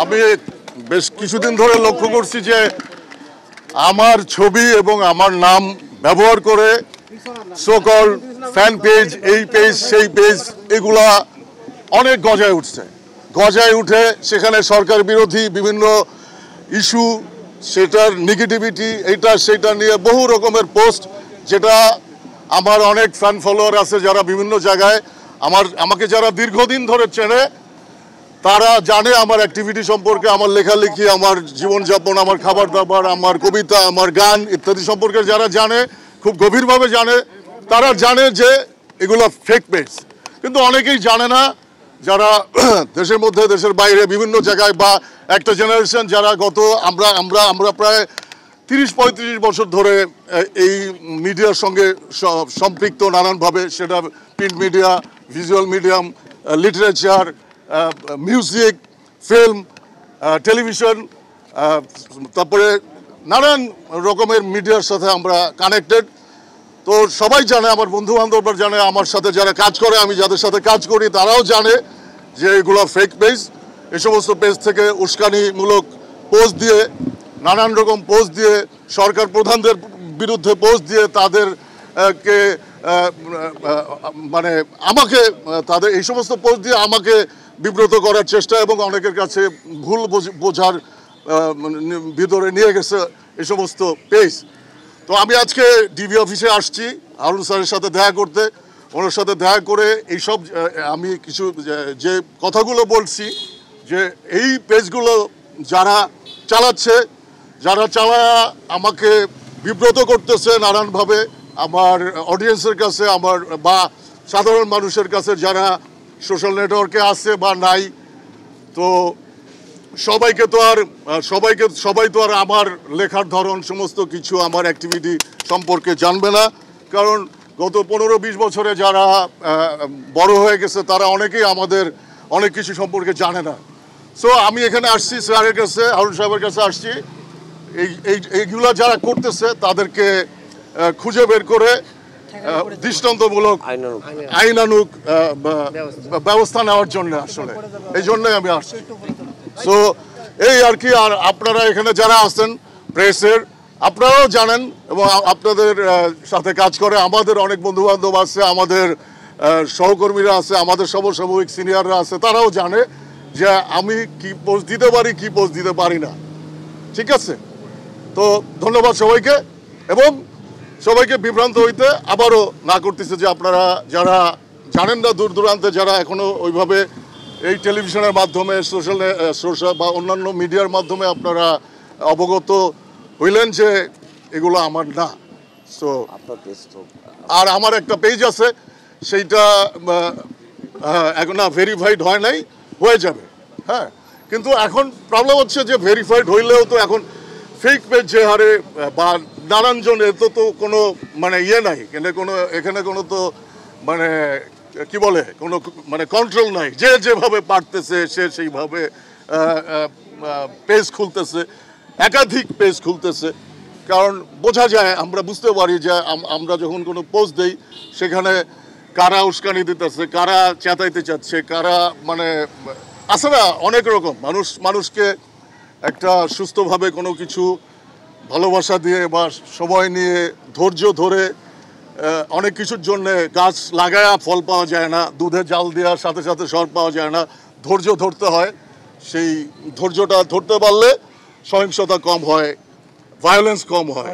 আমি বেশ কিছুদিন ধরে লক্ষ্য করছি যে আমার ছবি এবং আমার নাম ব্যবহার করে সোকল ফ্যান পেজ, এই পেজ সেই পেজ, এগুলা অনেক গজায় উঠছে। গজায় উঠে সেখানে সরকার বিরোধী বিভিন্ন ইস্যু, সেটার নেগেটিভিটি, এইটা সেটা নিয়ে বহু রকমের পোস্ট, যেটা আমার অনেক ফ্যান ফলোয়ার আছে যারা বিভিন্ন জায়গায় আমাকে যারা দীর্ঘদিন ধরে চেনে, তারা জানে আমার অ্যাক্টিভিটি সম্পর্কে, আমার লেখালেখি, আমার জীবনযাপন, আমার খাবার দাবার, আমার কবিতা, আমার গান ইত্যাদি সম্পর্কে যারা জানে, খুব গভীরভাবে জানে, তারা জানে যে এগুলো ফেক পেজ। কিন্তু অনেকেই জানে না, যারা দেশের মধ্যে দেশের বাইরে বিভিন্ন জায়গায়, বা একটা জেনারেশন যারা আমরা প্রায় 30-35 বছর ধরে এই মিডিয়ার সঙ্গে সম্পৃক্ত নানানভাবে, সেটা print media, visual medium, literature, music, film, television, তারপরে নানান রকমের মিডিয়ার সাথে আমরা কানেক্টেড। তো সবাই জানে, আমার বন্ধু বান্ধবরা জানে, আমার সাথে যারা কাজ করে, আমি যাদের সাথে কাজ করি তারাও জানে যে এগুলো ফেক পেজ। এই সমস্ত পেজ থেকে উস্কানিমূলক পোস্ট দিয়ে, নানান রকম পোস্ট দিয়ে, সরকার প্রধানদের বিরুদ্ধে পোস্ট দিয়ে, তাদেরকে মানে আমাকে, তাদের এই সমস্ত পোস্ট দিয়ে আমাকে বিব্রত করার চেষ্টা, এবং অনেকের কাছে ভুল বোঝার ভিতরে নিয়ে গেছে এই সমস্ত পেজ। তো আমি আজকে ডিবি অফিসে আসছি হারুন স্যারের সাথে দেখা করতে। ওনার সাথে দেখা করে এইসব আমি কিছু যে কথাগুলো বলছি, যে এই পেজগুলো যারা চালাচ্ছে, যারা চালায়া আমাকে বিব্রত করতেছে নানানভাবে আমার অডিয়েন্সের কাছে, আমার বা সাধারণ মানুষের কাছে যারা সোশ্যাল নেটওয়ার্কে আছে বা নাই, তো সবাই তো আর আমার লেখার ধরন, সমস্ত কিছু, আমার অ্যাক্টিভিটি সম্পর্কে জানবে না। কারণ গত 15-20 বছরে যারা বড় হয়ে গেছে, তারা অনেকেই আমাদের অনেক কিছু সম্পর্কে জানে না। সো আমি এখানে আসছি স্যারের কাছে, হারুন সাহেবের কাছে আসছি, এইগুলো যারা করতেছে তাদেরকে খুঁজে বের করে দৃষ্টান্তমূলক আইনানুগ ব্যবস্থা নেওয়ার জন্য, আসলে এই জন্যই আমি আসছি। সো এই আর কি। আর আপনারা এখানে যারা আছেন প্রেসের, আপনারাও জানেন, এবং আপনাদের সাথে কাজ করে আমাদের অনেক বন্ধু বান্ধব আছে, আমাদের সহকর্মীরা আছে, আমাদের সমসাময়িক সিনিয়ররা আছে, তারাও জানে যে আমি কি পোস্ট দিতে পারি, কি পোস্ট দিতে পারি না। ঠিক আছে? তো ধন্যবাদ সবাইকে, এবং সবাইকে বিভ্রান্ত হইতে আবারও না করতেছে যে আপনারা যারা জানেন না, দূর দূরান্তে যারা এখনও ওইভাবে এই টেলিভিশনের মাধ্যমে, সোশ্যাল বা অন্যান্য মিডিয়ার মাধ্যমে আপনারা অবগত হইলেন যে এগুলো আমার না। সো আর আমার একটা পেজ আছে, সেইটা এখন না ভেরিফাইড হয় নাই, হয়ে যাবে। হ্যাঁ, কিন্তু এখন প্রবলেম হচ্ছে যে ভেরিফাইড হইলেও তো এখন ফেক পেজ যে হারে, বা নানানজন, এত তো কোনো মানে নাই, এখানে কোনো তো মানে কি বলে, কোনো মানে কন্ট্রোল নাই। যে যেভাবে পারতেছে সে সেইভাবে পেজ খুলতেছে, একাধিক পেজ খুলতেছে। কারণ বোঝা যায়, আমরা বুঝতে পারি যে আমরা যখন কোনো পোস্ট দেই, সেখানে কারা উস্কানি দিতেছে, কারা চেতাইতে চাচ্ছে, কারা মানে আছে না অনেক রকম। মানুষকে একটা সুস্থভাবে কোনো কিছু ভালোবাসা দিয়ে বা সময় নিয়ে ধৈর্য ধরে অনেক কিছুর জন্য গাছ লাগায়া ফল পাওয়া যায় না, দুধে জাল দেওয়ার সাথে সাথে সর পাওয়া যায় না, ধৈর্য ধরতে হয়। সেই ধৈর্যটা ধরতে পারলে সহিংসতা কম হয়, ভায়োলেন্স কম হয়।